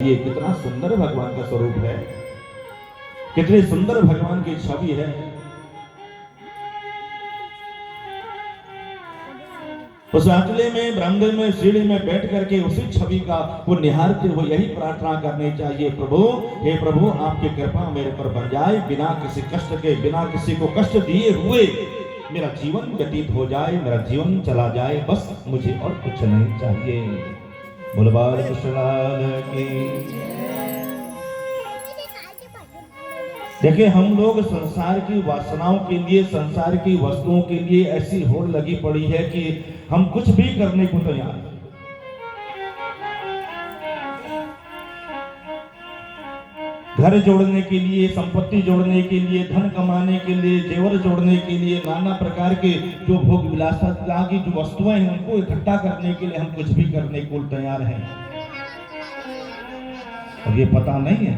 ये कितना सुंदर भगवान का स्वरूप है, कितनी सुंदर भगवान की छवि है। उस आंचले में बरामदे में सीढ़ी में बैठ करके उसी छवि का वो निहारते हुए यही प्रार्थना करनी चाहिए, प्रभु हे प्रभु आपकी कृपा मेरे पर बन जाए, बिना किसी कष्ट के, बिना किसी को कष्ट दिए हुए मेरा जीवन व्यतीत हो जाए, मेरा जीवन चला जाए, बस मुझे और कुछ नहीं चाहिए। बोल बाल कृष्ण लाल की। देखिए हम लोग संसार की वासनाओं के लिए, संसार की वस्तुओं के लिए ऐसी होड़ लगी पड़ी है कि हम कुछ भी करने को तैयार हैं। घर जोड़ने के लिए, संपत्ति जोड़ने के लिए, धन कमाने के लिए, जेवर जोड़ने के लिए, नाना प्रकार के जो भोग विलासता की जो वस्तुएं हैं उनको इकट्ठा करने के लिए हम कुछ भी करने को तैयार हैं। और ये पता नहीं है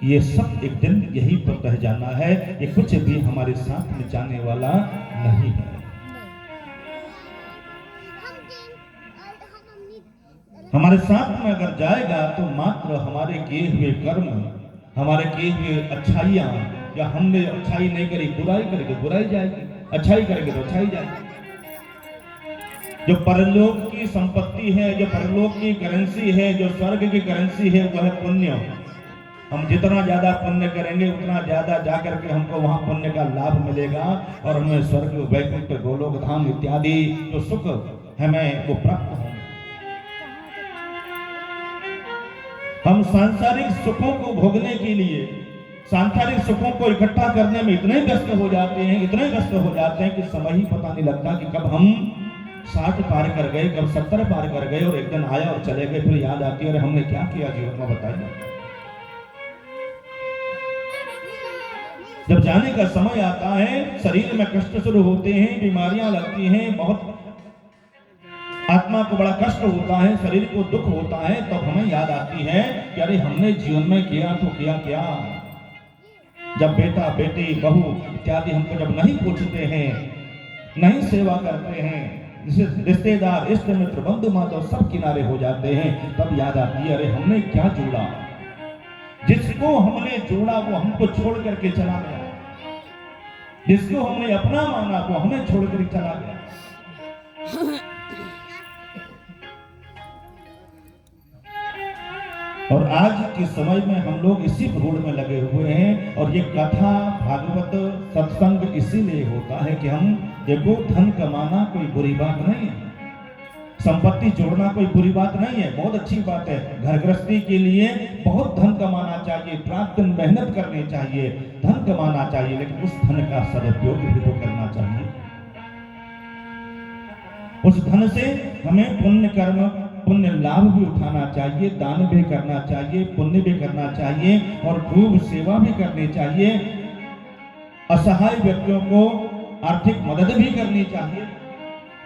ये सब एक दिन यही पर रह जाना है, ये कुछ भी हमारे साथ में जाने वाला नहीं है। हमारे साथ में अगर जाएगा तो मात्र हमारे किए हुए कर्म, हमारे किए हुए अच्छाइयां, या हमने अच्छाई नहीं करी, बुराई करेंगे बुराई जाएगी, अच्छाई करेंगे तो अच्छाई जाएगी। जो परलोक की संपत्ति है, जो परलोक की करेंसी है, जो स्वर्ग की करेंसी है, वह है पुण्य। हम जितना ज्यादा पुण्य करेंगे उतना ज्यादा जाकर के हमको वहां पुण्य का लाभ मिलेगा और हमें स्वर्ग, वैकुंठ, गोलोक धाम इत्यादि जो सुख हमें वो प्राप्त होंगे। हम सांसारिक सुखों को भोगने के लिए, सांसारिक सुखों को इकट्ठा करने में इतने व्यस्त हो जाते हैं, इतने व्यस्त हो जाते हैं कि समय ही पता नहीं लगता कि कब हम 60 पार कर गए, कब 70 पार कर गए और एक दिन आया और चले गए। फिर याद आती है अरे हमने क्या किया जीवन में, बताइए। जब जाने का समय आता है, शरीर में कष्ट शुरू होते हैं, बीमारियां लगती हैं, बहुत आत्मा को बड़ा कष्ट होता है, शरीर को दुख होता है, तब तो हमें याद आती है कि अरे हमने जीवन में किया तो किया क्या। जब बेटा बेटी बहू इत्यादि हमको जब नहीं पूछते हैं, नहीं सेवा करते हैं, रिश्तेदार इष्ट मित्र बंधु बांधव सब किनारे हो जाते हैं, तब याद आती है अरे हमने क्या जोड़ा। जिसको हमने जोड़ा वो हमको छोड़ करके चला गया, जिसको हमने अपना माना वो हमें छोड़ कर चला गया। और आज के समय में हम लोग इसी भूल में लगे हुए हैं। और ये कथा भागवत सत्संग इसीलिए होता है कि हम देखो, धन कमाना कोई बुरी बात नहीं है, संपत्ति जोड़ना कोई बुरी बात नहीं है, बहुत अच्छी बात है। घर गृहस्थी के लिए बहुत धन कमाना चाहिए, रात दिन मेहनत करनी चाहिए, धन कमाना चाहिए, लेकिन उस धन का सदुपयोग भी तो करना चाहिए। उस धन से हमें पुण्य कर्म, पुण्य लाभ भी उठाना चाहिए, दान भी करना चाहिए, पुण्य भी करना चाहिए और खूब सेवा भी करनी चाहिए। असहाय व्यक्तियों को आर्थिक मदद भी करनी चाहिए,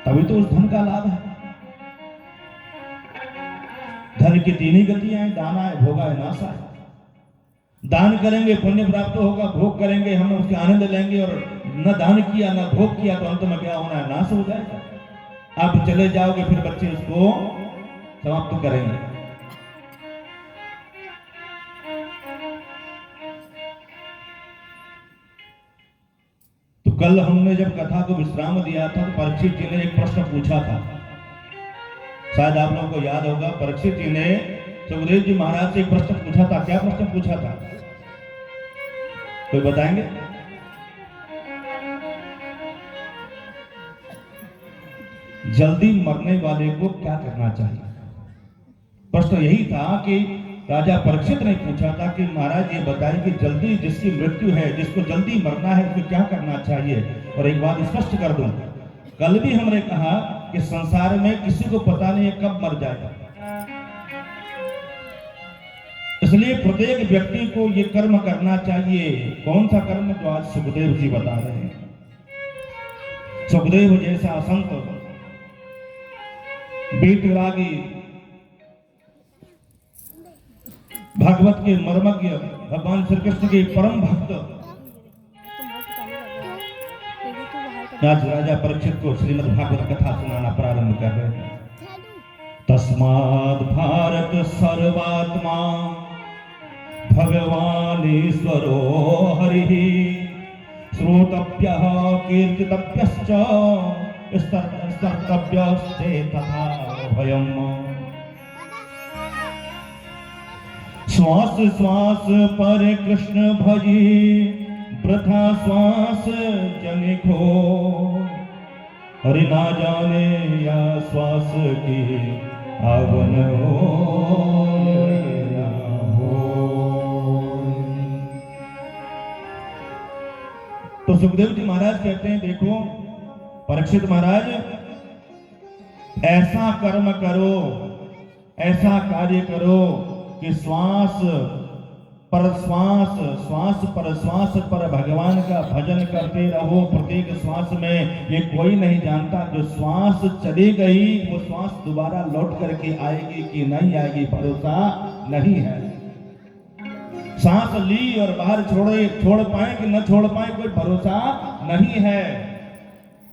तभी तो उस धन का लाभ है। धन की तीन ही गतियां हैं, दाना है, भोगा है, नाशा है। दान करेंगे पुण्य प्राप्त होगा, भोग करेंगे हम उसके आनंद लेंगे, और न दान किया न भोग किया तो अंत में क्या होना है, नाश हो जाएगा। आप चले जाओगे फिर बच्चे उसको समाप्त करेंगे। तो कल हमने जब कथा को विश्राम दिया था तो परीक्षित जी ने एक प्रश्न पूछा था, शायद आप लोगों को याद होगा। परीक्षित जी ने सुखदेव जी महाराज से एक प्रश्न पूछा था। क्या प्रश्न पूछा था, कोई बताएंगे? जल्दी मरने वाले को क्या करना चाहिए? प्रश्न यही था कि राजा परीक्षित ने पूछा था कि महाराज ये बताएं कि जल्दी जिसकी मृत्यु है, जिसको जल्दी मरना है, उसको क्या करना चाहिए। और एक बात स्पष्ट कर दूं, कल भी हमने कहा कि संसार में किसी को पता नहीं है कब मर जाएगा, इसलिए प्रत्येक व्यक्ति को ये कर्म करना चाहिए। कौन सा कर्म? जो आज सुखदेव जी बता रहे हैं। सुखदेव जैसा संत, वीतरागी, भागवत के मर्मज्ञ, भगवान श्री कृष्ण के परम भक्त, आज राजा परीक्षित को श्रीमद् भागवत कथा सुनाना प्रारंभ कर रहे हैं। तस्माद् भारत सर्वात्मा भगवान ईश्वरो हरिः श्रोतव्यः कीर्तितव्यश्च स्तर्तव्यश्चेतथा भयम्। श्वास श्वास पर कृष्ण भजी वृथा श्वास जनिको हरि ना जाने या श्वास की आवन हो या हो। तो सुखदेव जी महाराज कहते हैं देखो परीक्षित महाराज, ऐसा कर्म करो, ऐसा कार्य करो कि श्वास पर श्वास, श्वास पर भगवान का भजन करते रहो। प्रत्येक श्वास में ये कोई नहीं जानता, जो श्वास चली गई वो श्वास दोबारा लौट करके आएगी कि नहीं आएगी, भरोसा नहीं है। सांस ली और बाहर छोड़ पाए कि न छोड़ पाए, कोई भरोसा नहीं है।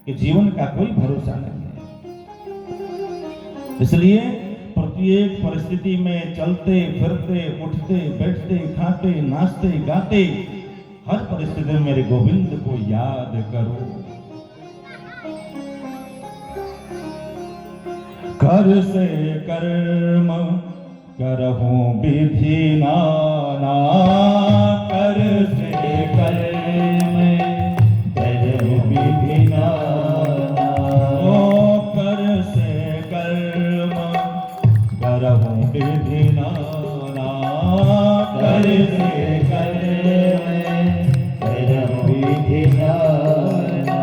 कि जीवन का कोई भरोसा नहीं है। इसलिए प्रत्येक परिस्थिति में चलते फिरते, उठते बैठते, खाते नाचते गाते, हर परिस्थिति में मेरे गोविंद को याद करो। कर से कर्म करहु विधि नाना, कर से कर्म करहु विधि नाना, ओ कर से कर्म करहु विधि नाना, कर से कर्म करहु विधि नाना,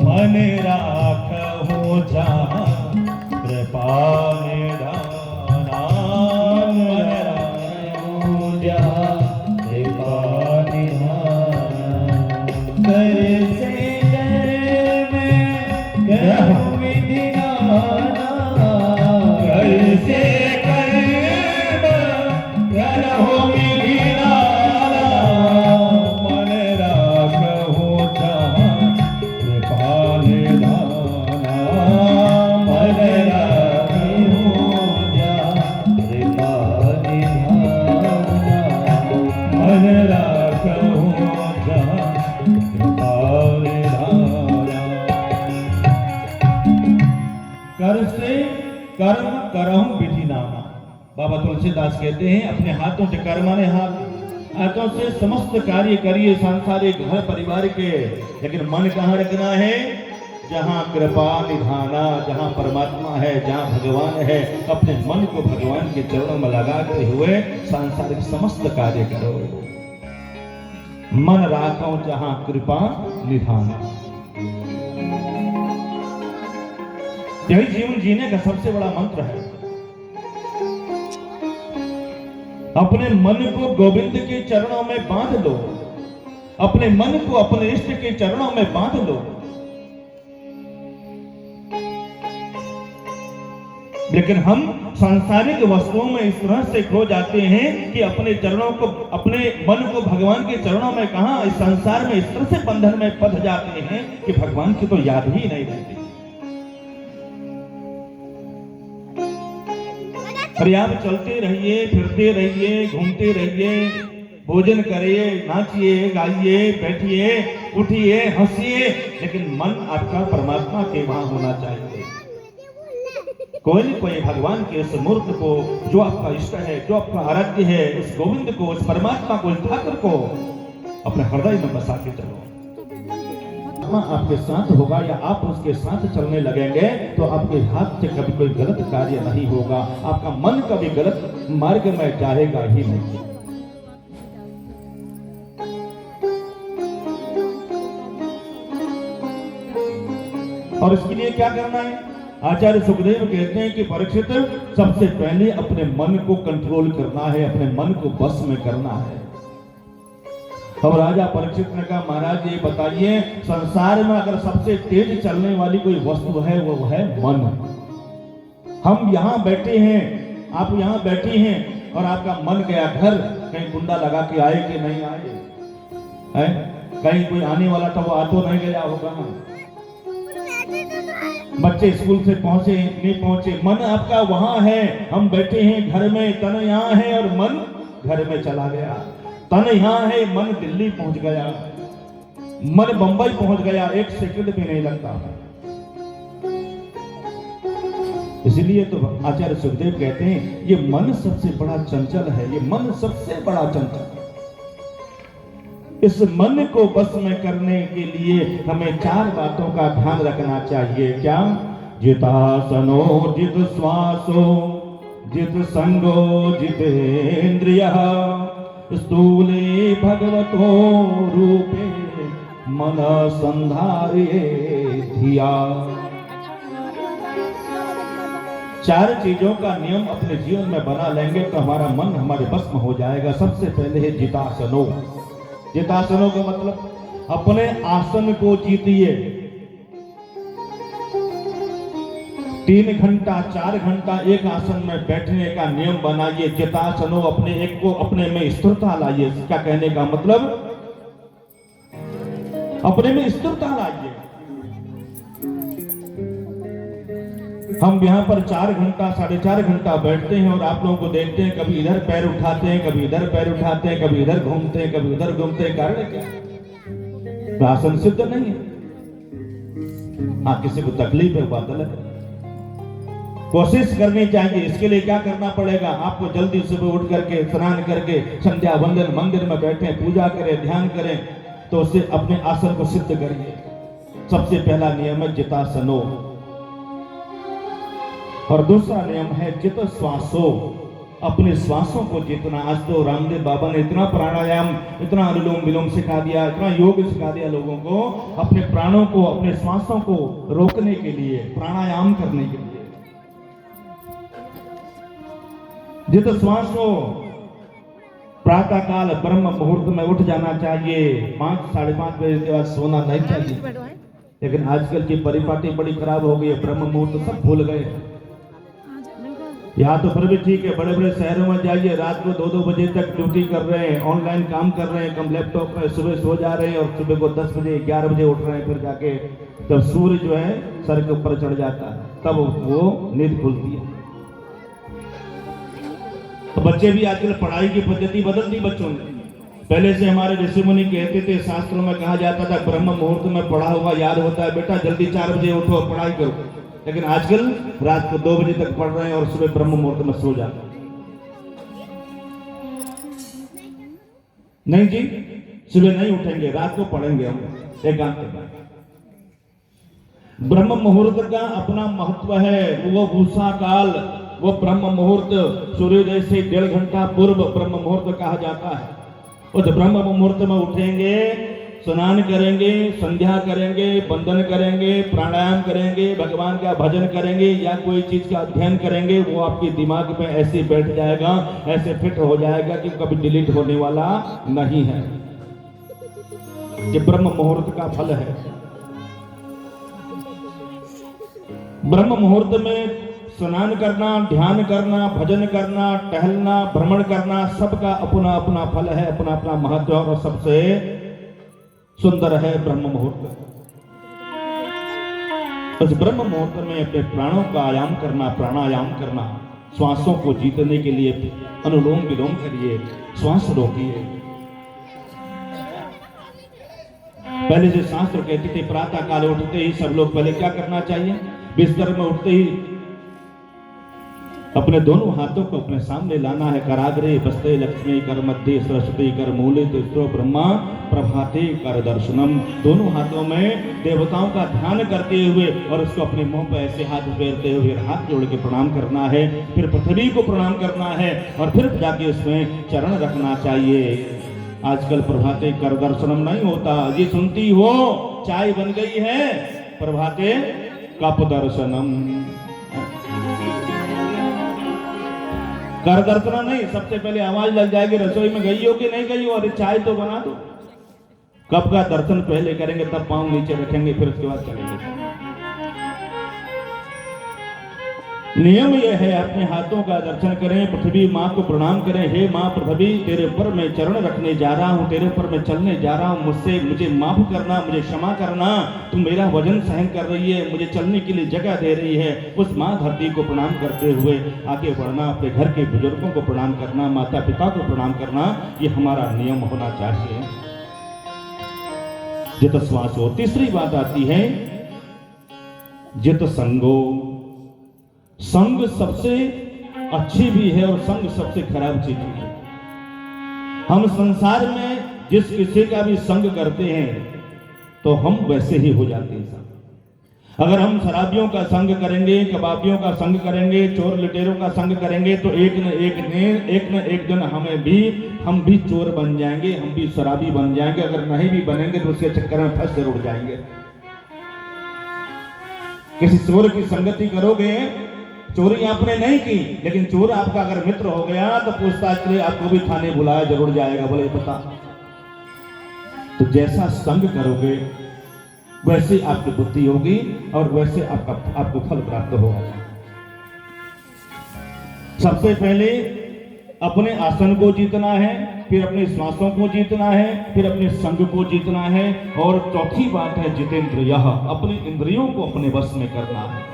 मन राखहु जहाँ कृपा निधाना, मन राखहु जहाँ कृपा निधाना, कर से कर्म करहु विधि नाना, कर से कर्म करहु विधि नाना, मन राखहु जहाँ कृपा निधाना, मन राखहु जहाँ कृपा निधाना, मन राखहु जहाँ कृपा निधाना। कर से कर्म करहु विधि नाना। बाबा तुलसीदास कहते हैं अपने हाथों से कर्म माने हाथों से समस्त कार्य करिए सांसारिक घर परिवार के, लेकिन मन कहाँ रखना है? जहाँ कृपा निधाना, जहाँ परमात्मा है, जहाँ भगवान है, अपने मन को भगवान के चरणों में लगाते हुए सांसारिक समस्त कार्य करो। मन राखो जहाँ कृपा निधाना। यही जीवन जीने का सबसे बड़ा मंत्र है। अपने मन को गोविंद के चरणों में बांध लो, अपने मन को अपने इष्ट के चरणों में बांध लो। लेकिन हम सांसारिक वस्तुओं में इस तरह से खो जाते हैं कि अपने चरणों को, अपने मन को भगवान के चरणों में कहां, इस संसार में इस तरह से बंधन में फंस जाते हैं कि भगवान की तो याद ही नहीं रहती। अरे आप चलते रहिए, फिरते रहिए, घूमते रहिए, भोजन करिए, नाचिए, गाइए, बैठिए, उठिए, हंसिए, लेकिन मन आपका परमात्मा के वहां होना चाहिए। कोई न कोई भगवान के इस मूर्त को, जो आपका इष्ट है, जो आपका आराध्य है, इस गोविंद को, इस परमात्मा को, इस ठाकुर को अपने हृदय में बसा के चलो। आपके साथ होगा या आप उसके साथ चलने लगेंगे तो आपके हाथ से कभी कोई गलत कार्य नहीं होगा, आपका मन कभी गलत मार्ग में जाएगा ही नहीं। और इसके लिए क्या करना है? आचार्य सुखदेव कहते हैं कि परीक्षित, सबसे पहले अपने मन को कंट्रोल करना है, अपने मन को बस में करना है। अब राजा परीक्षित ने कहा, महाराज ये बताइए, संसार में अगर सबसे तेज चलने वाली कोई वस्तु है वो है मन। हम यहाँ बैठे हैं, आप यहाँ बैठी हैं और आपका मन गया घर, कहीं कुंडा लगा के आए कि नहीं आए है? कहीं कोई आने वाला था वो आ तो नहीं गया होगा। बच्चे स्कूल से पहुंचे नहीं पहुंचे, मन आपका वहां है, हम बैठे हैं घर में, तन यहाँ है और मन घर में चला गया। तन यहाँ है, मन दिल्ली पहुंच गया, मन बंबई पहुंच गया, एक सेकंड भी नहीं लगता। इसलिए तो आचार्य सुखदेव कहते हैं ये मन सबसे बड़ा चंचल है, ये मन सबसे बड़ा चंचल। इस मन को बस में करने के लिए हमें 4 बातों का ध्यान रखना चाहिए। क्या? जितासनो जित श्वासो जित संगो जितेन्द्रियः स्थूले भगवतो रूपे मन संधार्ये धिया। 4 चीजों का नियम अपने जीवन में बना लेंगे तो हमारा मन हमारे बस में हो जाएगा। सबसे पहले है जितासनो। जितासनों का मतलब अपने आसन को जीतिए। 3 घंटा 4 घंटा एक आसन में बैठने का नियम बनाइए। जितासनो, अपने एक को अपने में स्थिरता लाइए। क्या कहने का मतलब? अपने में स्थिरता लाइए। हम यहाँ पर 4 घंटा 4.5 घंटा बैठते हैं और आप लोगों को देखते हैं, कभी इधर पैर उठाते हैं, कभी इधर पैर उठाते हैं, कभी इधर घूमते हैं, कभी उधर घूमते हैं। कारण क्या? आसन सिद्ध नहीं है। हाँ, किसी को तकलीफ है, बात अलग है। कोशिश करनी चाहिए। इसके लिए क्या करना पड़ेगा? आपको जल्दी सुबह उठ करके स्नान करके संध्या वंदन मंदिर में बैठे पूजा करें, ध्यान करें, तो उससे अपने आसन को सिद्ध करिए। सबसे पहला नियम है जितासनो। और दूसरा नियम है जित श्वासो, अपने श्वासों को जीतना। आज तो रामदेव बाबा ने इतना प्राणायाम, इतना अनुलोम विलोम सिखा दिया, इतना योग सिखा दिया लोगों को, अपने प्राणों को, अपने श्वासों को रोकने के लिए, प्राणायाम करने के लिए। जित श्वासो, प्रातः काल ब्रह्म मुहूर्त में उठ जाना चाहिए। 5 साढ़े 5 बजे के बाद सोना नहीं चाहिए। लेकिन आजकल की परिपाटी बड़ी खराब हो गई है, ब्रह्म मुहूर्त सब भूल गए। यहाँ तो फिर भी ठीक है, बड़े बड़े शहरों में जाइए, रात को 2-2 बजे तक ड्यूटी कर रहे हैं, ऑनलाइन काम कर रहे हैं, कम लैपटॉप में सुबह सो जा रहे हैं और सुबह को 10 बजे 11 बजे उठ रहे हैं। फिर जाके तब सूर्य जो है सर के ऊपर चढ़ जाता है, तब वो नींद खुलती है। तो बच्चे भी आजकल पढ़ाई की पद्धति बदल दी बच्चों ने। पहले से हमारे ऋषि मुनि कहते थे, शास्त्रों में कहा जाता था ब्रह्म मुहूर्त में पढ़ा हुआ याद होता है, बेटा जल्दी 4 बजे उठो पढ़ाई करो। लेकिन आजकल रात को 2 बजे तक पढ़ रहे हैं और सुबह ब्रह्म मुहूर्त में सो जाते हैं। नहीं जी, सुबह नहीं उठेंगे, रात को पढ़ेंगे हम एकांत में। ब्रह्म मुहूर्त का अपना महत्व है। वो भूसा काल, वो ब्रह्म मुहूर्त, सूर्योदय से 1.5 घंटा पूर्व ब्रह्म मुहूर्त कहा जाता है। उस ब्रह्म मुहूर्त में उठेंगे, स्नान करेंगे, संध्या करेंगे, वंदन करेंगे, प्राणायाम करेंगे, भगवान का भजन करेंगे या कोई चीज का अध्ययन करेंगे, वो आपके दिमाग में ऐसे बैठ जाएगा, ऐसे फिट हो जाएगा कि कभी डिलीट होने वाला नहीं है। ये ब्रह्म मुहूर्त का फल है। ब्रह्म मुहूर्त में स्नान करना, ध्यान करना, भजन करना, टहलना, भ्रमण करना, सबका अपना अपना फल है, अपना अपना महत्व, और सबसे सुंदर है ब्रह्म मुहूर्त। उस ब्रह्म मुहूर्त में अपने प्राणों का आयाम करना, प्राणायाम करना, श्वासों को जीतने के लिए अनुलोम विलोम करिए, श्वास रोकिए। पहले से शास्त्र कहते थे प्रातः काल उठते ही सब लोग पहले क्या करना चाहिए? बिस्तर में उठते ही अपने दोनों हाथों को अपने सामने लाना है। कराग्रे बस्ते लक्ष्मी कर मध्य सरस्वती कर मूले तो ब्रह्मा प्रभाते कर दर्शनम। दोनों हाथों में देवताओं का ध्यान करते हुए और उसको अपने मुंह पर ऐसे हाथ फेरते हुए हाथ जोड़ के प्रणाम करना है। फिर पृथ्वी को प्रणाम करना है और फिर जाके उसमें चरण रखना चाहिए। आजकल प्रभाते कर दर्शनम नहीं होता। ये सुनती हो चाय बन गई है, प्रभाते कप दर्शनम। कर दर्शन नहीं, सबसे पहले आवाज लग जाएगी रसोई में गई हो कि नहीं गई हो, अरे चाय तो बना दो। कप का दर्शन पहले करेंगे, तब पांव नीचे रखेंगे, फिर उसके बाद चलेंगे। नियम यह है, अपने हाथों का दर्शन करें, पृथ्वी माँ को प्रणाम करें। हे माँ पृथ्वी, तेरे ऊपर मैं चरण रखने जा रहा हूँ, तेरे ऊपर मैं चलने जा रहा हूँ, मुझे माफ करना, मुझे क्षमा करना। तुम मेरा वजन सहन कर रही है, मुझे चलने के लिए जगह दे रही है। उस माँ धरती को प्रणाम करते हुए आगे बढ़ना, अपने घर के बुजुर्गों को प्रणाम करना, माता पिता को प्रणाम करना, ये हमारा नियम होना चाहिए। जित श्वासो। तीसरी बात आती है जित संगो। संग सबसे अच्छी भी है और संग सबसे खराब चीज भी है। हम संसार में जिस किसी का भी संग करते हैं तो हम वैसे ही हो जाते हैं संग। अगर हम शराबियों का संग करेंगे, कबाबियों का संग करेंगे, चोर लुटेरों का संग करेंगे तो एक न एक दिन हम भी चोर बन जाएंगे, हम भी शराबी बन जाएंगे। अगर नहीं भी बनेंगे तो उसके चक्कर में फंस जरूर जाएंगे। किसी चोर की संगति करोगे, चोरी आपने नहीं की लेकिन चोर आपका अगर मित्र हो गया तो पूछताछ के लिए आपको भी थाने बुलाया जरूर जाएगा, बोले पता। तो जैसा संग करोगे वैसे आपकी बुद्धि होगी और वैसे आपको फल प्राप्त होगा। सबसे पहले अपने आसन को जीतना है, फिर अपने श्वासों को जीतना है, फिर अपने संग को जीतना है, और चौथी बात है जितेंद्रियः, अपने इंद्रियों को अपने वश में करना है।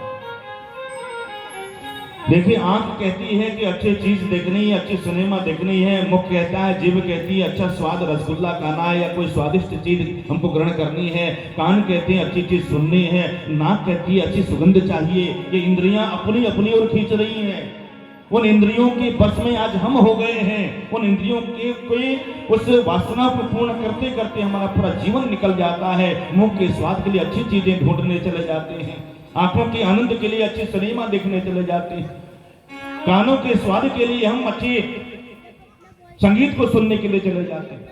देखिए, आंख कहती है कि अच्छी चीज देखनी है, अच्छी सिनेमा देखनी है, मुख कहता है, जीभ कहती है अच्छा स्वाद रसगुल्ला खाना है या कोई स्वादिष्ट चीज हमको ग्रहण करनी है, कान कहते हैं अच्छी चीज सुननी है, नाक कहती है अच्छी सुगंध चाहिए। ये इंद्रियां अपनी अपनी ओर खींच रही हैं। उन इंद्रियों के बस में आज हम हो गए हैं। उन इंद्रियों के उस वासना को पूर्ण करते करते हमारा पूरा जीवन निकल जाता है। मुंह के स्वाद के लिए अच्छी चीजें ढूंढने चले जाते हैं, आंखों के आनंद के लिए अच्छी सिनेमा देखने चले जाते हैं, कानों के स्वाद के लिए हम अच्छी संगीत को सुनने के लिए चले जाते हैं।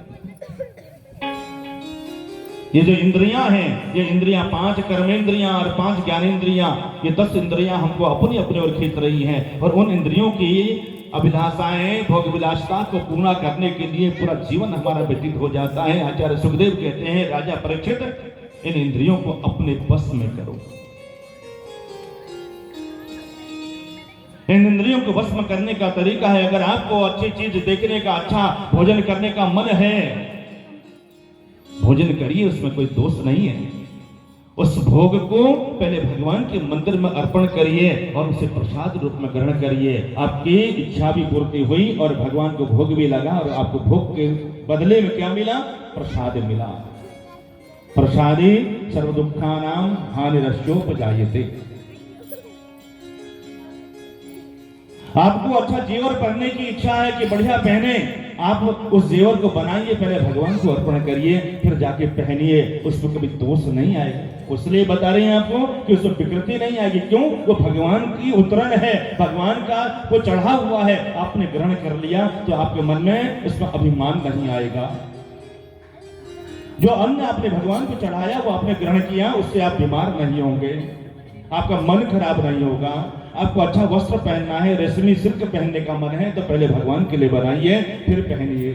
ये जो इंद्रियां हैं, ये इंद्रियां 5 कर्मेंद्रियां और 5 ज्ञानेंद्रियां, ये 10 इंद्रियां हमको अपनी अपनी ओर खींच रही हैं। और उन इंद्रियों की अभिलाषाएं, भोग विलासता को पूरा करने के लिए पूरा जीवन हमारा व्यतीत हो जाता है। आचार्य सुखदेव कहते हैं, राजा परीक्षित, इन इंद्रियों को अपने बस में करो। इन इंद्रियों को वश में करने का तरीका है, अगर आपको अच्छी चीज देखने का, अच्छा भोजन करने का मन है, भोजन करिए, उसमें कोई दोष नहीं है। उस भोग को पहले भगवान के मंदिर में अर्पण करिए और उसे प्रसाद रूप में ग्रहण करिए। आपकी इच्छा भी पूर्ति हुई और भगवान को भोग भी लगा, और आपको भोग के बदले में क्या मिला? प्रसाद मिला। प्रसादी सर्व दुखानां हानिरस्योपजायते। आपको अच्छा जेवर पहनने की इच्छा है कि बढ़िया पहने, आप उस जेवर को बनाइए, पहले भगवान को अर्पण करिए, फिर जाके पहनिए, उसमें कभी दोष नहीं आएगा। इसलिए बता रहे हैं आपको कि उसमें विकृति नहीं आएगी। क्यों? वो भगवान की उतरण है, भगवान का वो चढ़ा हुआ है, आपने ग्रहण कर लिया तो आपके मन में इसमें अभिमान नहीं आएगा। जो अन्न आपने भगवान को चढ़ाया, वो आपने ग्रहण किया, उससे आप बीमार नहीं होंगे, आपका मन खराब नहीं होगा। आपको अच्छा वस्त्र पहनना है, रेशमी सिल्क पहनने का मन है तो पहले भगवान के लिए बनाइए, फिर पहनिए।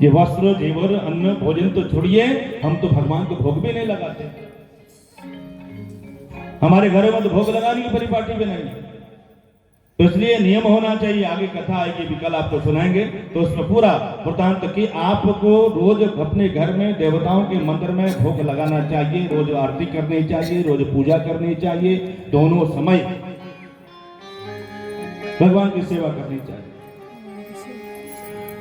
ये वस्त्र, जेवर, अन्न, भोजन तो छोड़िए, हम तो भगवान को भोग भी नहीं लगाते। हमारे घरों में तो भोग लगाने की परिपाटी भी नहीं। तो इसलिए नियम होना चाहिए। आगे कथा आएगी, कल आपको सुनाएंगे, तो उसमें पूरा वृत्तांत कि आपको रोज अपने घर में देवताओं के मंदिर में भोग लगाना चाहिए, रोज आरती करनी चाहिए, रोज पूजा करनी चाहिए, दोनों समय भगवान की सेवा करनी चाहिए।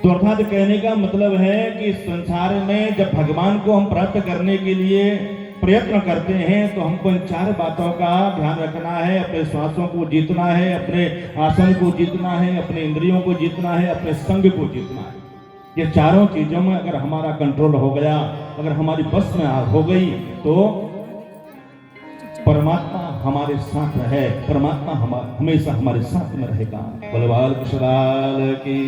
तो अर्थात कहने का मतलब है कि संसार में जब भगवान को हम प्राप्त करने के लिए प्रयत्न करते हैं तो हमको इन 4 बातों का ध्यान रखना है। अपने श्वासों को जीतना है, अपने आसन को जीतना है, अपने इंद्रियों को जीतना है, अपने संग को जीतना है। ये चारों चीजों में अगर हमारा कंट्रोल हो गया, अगर हमारी बस में हो गई, तो परमात्मा हमारे साथ है, परमात्मा हमेशा हमारे साथ में रहेगा। बलवाल कृष्णाल की।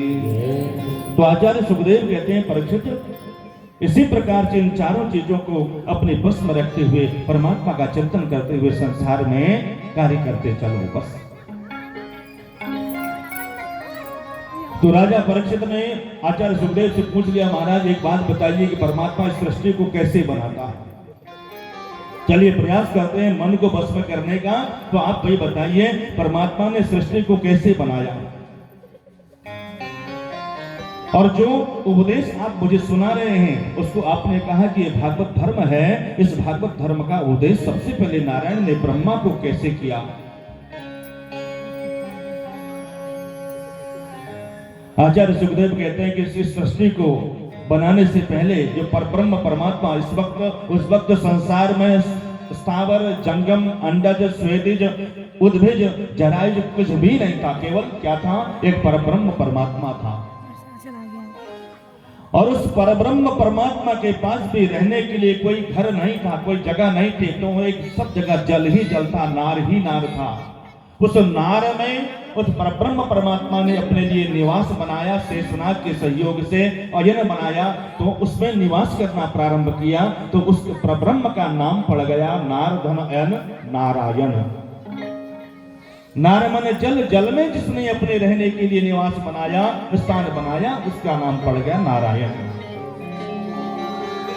तो आचार्य सुखदेव कहते हैं, परीक्षित, इसी प्रकार से इन चारों चीजों को अपने बस में रखते हुए, परमात्मा का चिंतन करते हुए संसार में कार्य करते चलो बस। तो राजा परीक्षित ने आचार्य सुखदेव से पूछ लिया, महाराज एक बात बताइए कि परमात्मा इस सृष्टि को कैसे बनाता है? चलिए प्रयास करते हैं मन को बस में करने का। तो आप भाई बताइए परमात्मा ने सृष्टि को कैसे बनाया, और जो उपदेश आप मुझे सुना रहे हैं उसको आपने कहा कि ये भागवत धर्म है। इस भागवत धर्म का उपदेश सबसे पहले नारायण ने ब्रह्मा को कैसे किया। आचार्य सुखदेव कहते हैं कि इस सृष्टि को बनाने से पहले जो परब्रह्म परमात्मा उस वक्त संसार में स्थावर जंगम अंडज स्वेदिज उद्भिज जरायुज कुछ भी नहीं था, केवल क्या था, एक परब्रह्म परमात्मा था। और उस परब्रह्म परमात्मा के पास भी रहने के लिए कोई घर नहीं था, कोई जगह नहीं थी, तो एक सब जगह जल ही जल था, नार ही नार था। उस नार में उस परब्रह्म परमात्मा ने अपने लिए निवास बनाया, शेषनाग के सहयोग से अयन बनाया, तो उसमें निवास करना प्रारंभ किया। तो उस परब्रह्म का नाम पड़ गया नारधन अयन नारायण। नार मन जल, जल में जिसने अपने रहने के लिए निवास बनाया, स्थान बनाया, उसका नाम पड़ गया नारायण।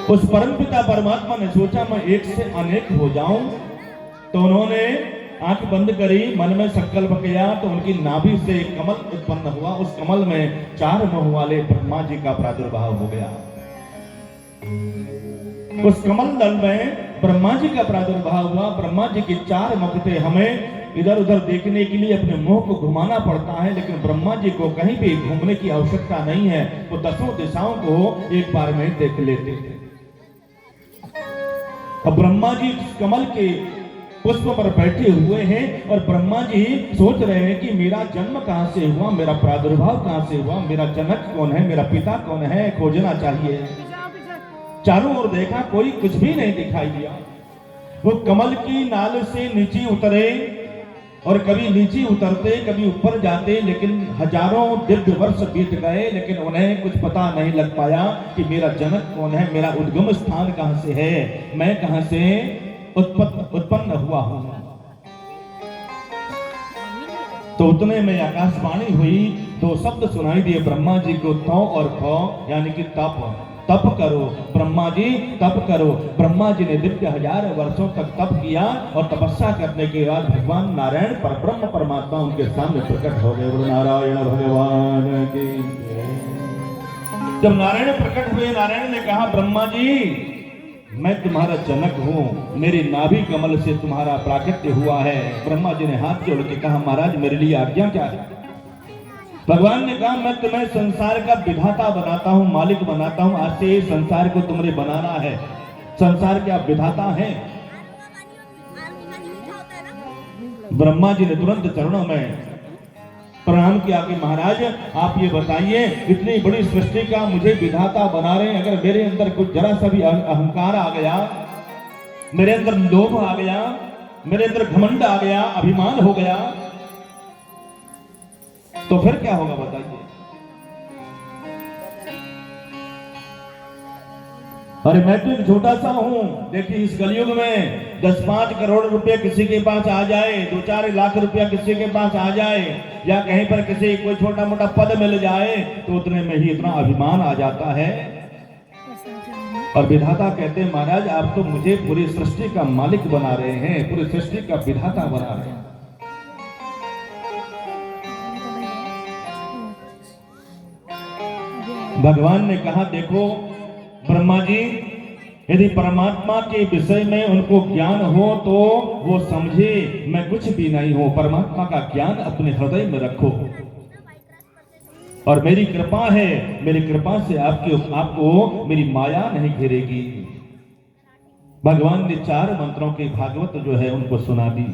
उस परमपिता परमात्मा ने सोचा मैं एक से अनेक हो जाऊं, तो उन्होंने आंख बंद करी, मन में संकल्प किया, तो उनकी नाभि से एक कमल उत्पन्न हुआ। उस कमल में 4 मुंह वाले ब्रह्मा जी का प्रादुर्भाव हो गया। उस कमल दल में ब्रह्मा जी का प्रादुर्भाव हुआ। ब्रह्मा जी के 4 मुख थे। हमें इधर उधर देखने के लिए अपने मुंह को घुमाना पड़ता है, लेकिन ब्रह्मा जी को कहीं भी घूमने की आवश्यकता नहीं है। वो 10 दिशाओं को एक बार में देख लेते थे। अब ब्रह्मा जी कमल के पुष्प पर बैठे हुए हैं और ब्रह्मा जी सोच रहे हैं कि मेरा जन्म कहां से हुआ, मेरा प्रादुर्भाव कहां से हुआ, मेरा जनक कौन है, मेरा पिता कौन है, खोजना चाहिए। चारों ओर देखा, कोई कुछ भी नहीं दिखाई दिया। वो कमल की नाल से नीचे उतरे और कभी नीचे उतरते, कभी ऊपर जाते, लेकिन हजारों दीर्घ वर्ष बीत गए, लेकिन उन्हें कुछ पता नहीं लग पाया कि मेरा जनक कौन है, मेरा उद्गम स्थान कहां से है, मैं कहां से उत्पन्न हुआ हूं। तो उतने में आकाशवाणी हुई, 2 शब्द सुनाई दिए ब्रह्मा जी को, तौ और खौ, यानी कि तप करो ब्रह्मा जी, तप करो। ब्रह्मा जी ने दिव्य 1000 वर्षों तक तप किया और तपस्या करने के बाद भगवान नारायण परब्रह्म परमात्मा उनके सामने प्रकट हो गए। नारायण भगवान की। जब नारायण प्रकट हुए, नारायण ने कहा ब्रह्मा जी मैं तुम्हारा जनक हूं, मेरी नाभि कमल से तुम्हारा प्राकट्य हुआ है। ब्रह्मा जी ने हाथ जोड़ के कहा महाराज मेरे लिए आज्ञा क्या है। भगवान ने कहा मैं तुम्हें संसार का विधाता बनाता हूं, मालिक बनाता हूं। आज से संसार को तुम्हें बनाना है। संसार के आप विधाता हैं। ब्रह्मा जी ने तुरंत चरणों में प्रणाम किया कि महाराज आप ये बताइए, इतनी बड़ी सृष्टि का मुझे विधाता बना रहे हैं, अगर मेरे अंदर कुछ जरा सा भी अहंकार आ गया, मेरे अंदर लोभ आ गया, मेरे अंदर घमंड आ गया, अभिमान हो गया, तो फिर क्या होगा बताइए। अरे मैं तो एक छोटा सा हूं। देखिए इस कलयुग में 10-5 करोड़ रुपए किसी के पास आ जाए, 2-4 लाख रुपया किसी के पास आ जाए, या कहीं पर किसी कोई छोटा मोटा पद मिल जाए, तो उतने में ही इतना अभिमान आ जाता है। और विधाता कहते हैं महाराज आप तो मुझे पूरी सृष्टि का मालिक बना रहे हैं, पूरी सृष्टि का विधाता बना रहे हैं। भगवान ने कहा देखो ब्रह्मा जी, यदि परमात्मा के विषय में उनको ज्ञान हो तो वो समझे मैं कुछ भी नहीं हूं। परमात्मा का ज्ञान अपने हृदय में रखो और मेरी कृपा है, मेरी कृपा से आपको मेरी माया नहीं घेरेगी। भगवान ने 4 मंत्रों के भागवत जो है उनको सुना दी।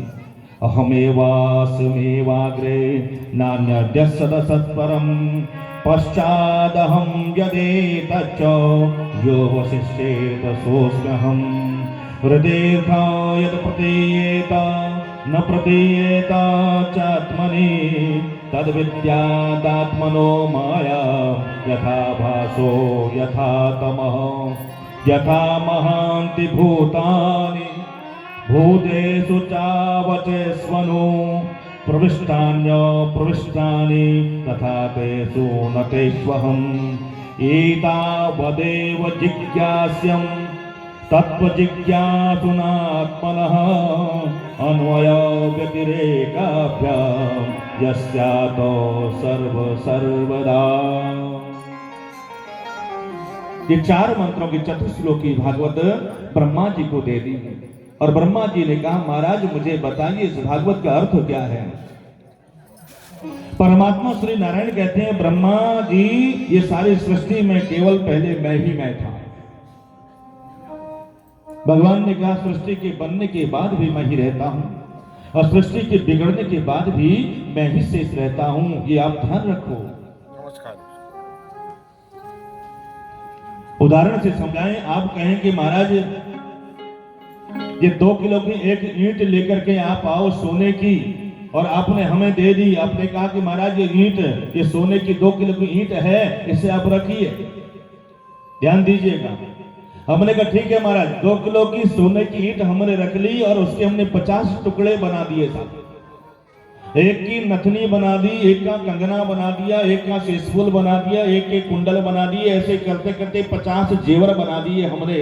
अहमेवास्मेवाग्रे नान्यद्य सदसत्परम पश्चादहं यदेतच्च यो वसिष्ठेत सोऽस्म्यहं हृदयेऽर्था यत् प्रतीयेत न प्रतीयेत चात्मनि तद्विद्यादात्मनो माया यथा भासो यथा तमः यथा महान्ति भूतानि भूतेषु चावचेष्वनु प्रविष्टान्य प्रविष्टानि तथा तेषु न तेष्वहम् एतावदेव जिज्ञास्यम् तत्व जिज्ञासुनात्मनः अन्वय व्यतिरेकाभ्याम यस्यातो सर्व सर्वदा। ये 4 मंत्रों की चतुश्लोकी भागवत ब्रह्मा जी को दे दी और ब्रह्मा जी ने कहा महाराज मुझे बताइए इस भागवत का अर्थ क्या है। परमात्मा श्री नारायण कहते हैं ब्रह्मा जी ये सारी सृष्टि में केवल पहले मैं ही मैं था। भगवान ने कहा सृष्टि के बनने के बाद भी मैं ही रहता हूं और सृष्टि के बिगड़ने के बाद भी मैं ही शेष रहता हूं, ये आप ध्यान रखो। उदाहरण से समझाएं, आप कहें कि महाराज ये 2 किलो की एक ईंट लेकर के आप आओ सोने की और आपने हमें दे दी। आपने कहा कि महाराज ये ईंट ये सोने की 2 किलो की ईंट है, इसे आप रखिए, ध्यान दीजिएगा। हमने कहा ठीक है महाराज 2 किलो की सोने की ईंट हमने रख ली और उसके हमने 50 टुकड़े बना दिए साहब। एक की नथनी बना दी, एक का कंगना बना दिया, एक का शेषफूल बना दिया, एक के कुंडल बना दिए, ऐसे करते करते 50 जेवर बना दिए हमने।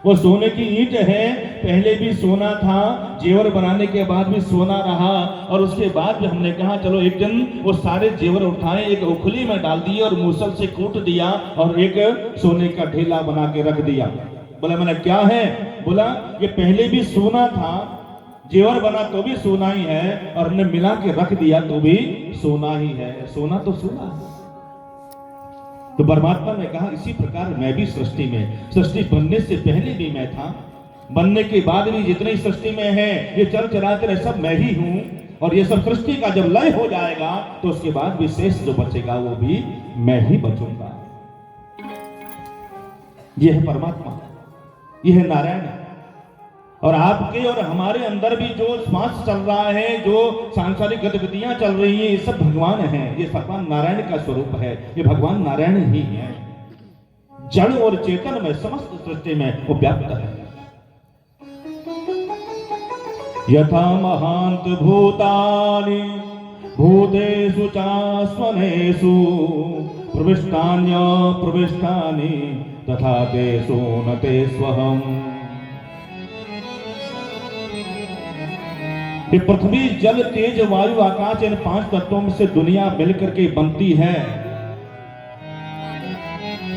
वो सोने की ईंट है, पहले भी सोना था, जेवर बनाने के बाद भी सोना रहा और उसके बाद भी हमने कहा चलो एक दिन वो सारे जेवर उठाए, एक उखली में डाल दिए और मूसल से कूट दिया और एक सोने का ढेला बना के रख दिया। बोला मैंने क्या है? बोला ये पहले भी सोना था, जेवर बना तो भी सोना ही है और हमने मिला के रख दिया तो भी सोना ही है, सोना तो सोना है। तो परमात्मा ने कहा इसी प्रकार मैं भी सृष्टि में, सृष्टि बनने से पहले भी मैं था, बनने के बाद भी जितनी सृष्टि में है ये चल चलाते रहे सब मैं ही हूं और ये सब सृष्टि का जब लय हो जाएगा तो उसके बाद भी शेष जो बचेगा वो भी मैं ही बचूंगा। यह है परमात्मा, यह है नारायण। और आपके और हमारे अंदर भी जो श्वास चल रहा है, जो सांसारिक गतिविधियां चल रही हैं, ये सब भगवान हैं, ये भगवान नारायण का स्वरूप है, ये भगवान नारायण ही है। जड़ और चेतन में समस्त सृष्टि में वो व्याप्त है। यथा महांत भूतानि भूतेषु चास्वनेषु प्रविष्टान्य प्रविष्टानि तथा तेषु न तेष्वहम्। ये पृथ्वी जल तेज वायु आकाश इन 5 तत्वों में से दुनिया मिलकर के बनती है।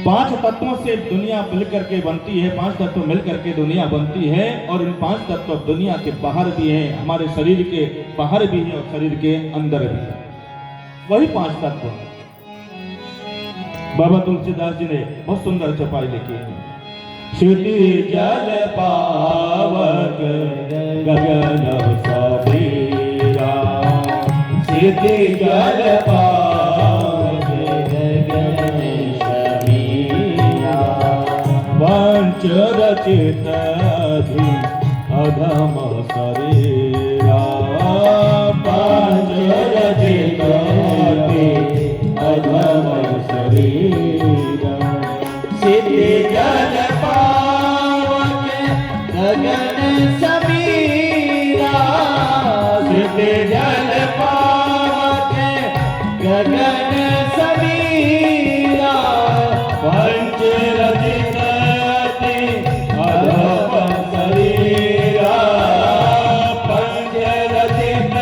5 तत्वों से दुनिया मिलकर के बनती है, 5 तत्व मिलकर के दुनिया बनती है और इन 5 तत्व दुनिया के बाहर भी हैं, हमारे शरीर के बाहर भी हैं और शरीर के अंदर भी है। वही 5 तत्व बाबा तुलसीदास जी ने बहुत सुंदर चौपाई लिखी है। क्षिति जल पावक गगन सबीरा, क्षिति जल पावक गगन सबीरा, पंच रचित अधम शरीरा, पंच रचित अधम शरीरा, क्षिति जल गगन सबीरा, क्षिति जल पावक गगन सबीरा, पंच रचित अधम शरीरा, पंच रचित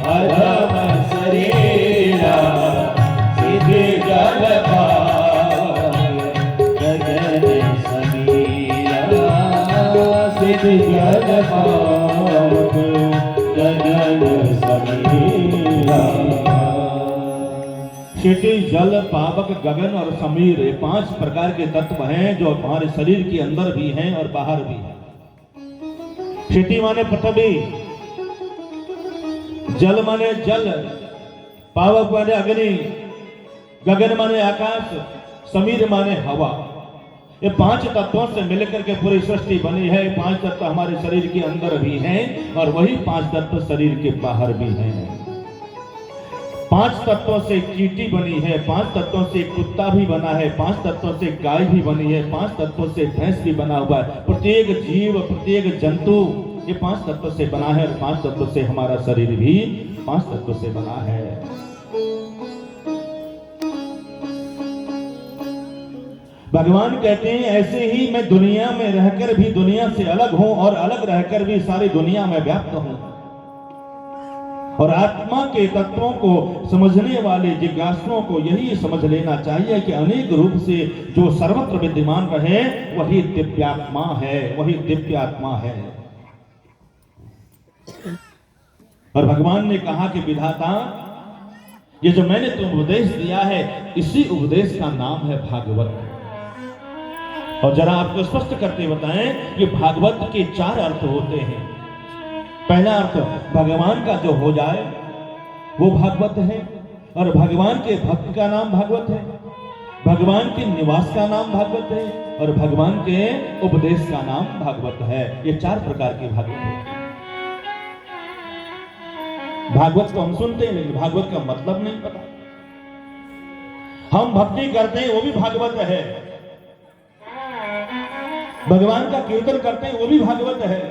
अधम शरीरा, क्षिति जल जल पावक गगन समीरा। क्षिति जल पावक गगन और समीर, ये 5 प्रकार के तत्व हैं जो हमारे शरीर के अंदर भी हैं और बाहर भी हैं। क्षिति माने पृथ्वी, जल माने जल, पावक माने अग्नि, गगन माने आकाश, समीर माने हवा। ये 5 तत्वों से मिलकर के पूरी सृष्टि बनी है। 5 तत्व हमारे शरीर के अंदर भी हैं और वही 5 तत्व शरीर के बाहर भी हैं। 5 तत्वों से चींटी बनी है, 5 तत्वों से कुत्ता भी बना है, 5 तत्वों से गाय भी बनी है, 5 तत्वों से भैंस भी बना हुआ है। प्रत्येक जीव, प्रत्येक जंतु ये 5 तत्वों से बना है और 5 तत्वों से हमारा शरीर भी 5 तत्वों से बना है। भगवान कहते हैं ऐसे ही मैं दुनिया में रहकर भी दुनिया से अलग हूं और अलग रहकर भी सारी दुनिया में व्याप्त हूं। और आत्मा के तत्वों को समझने वाले जिज्ञासुओं को यही समझ लेना चाहिए कि अनेक रूप से जो सर्वत्र विद्यमान रहे वही दिव्यात्मा है, वही दिव्यात्मा है। और भगवान ने कहा कि विधाता, ये जो मैंने तुम उपदेश दिया है इसी उपदेश का नाम है भागवत। और जरा आपको स्पष्ट करके बताएं, ये भागवत के 4 अर्थ होते हैं। पहला अर्थ भगवान का जो हो जाए वो भागवत है, और भगवान के भक्त का नाम भागवत है, भगवान के निवास का नाम भागवत है, और भगवान के उपदेश का नाम भागवत है। ये 4 प्रकार के भागवत है। भागवत को हम सुनते हैं लेकिन भागवत का मतलब नहीं पता। हम भक्ति करते हैं वो भी भागवत है, भगवान का कीर्तन करते हैं वो भी भागवत है,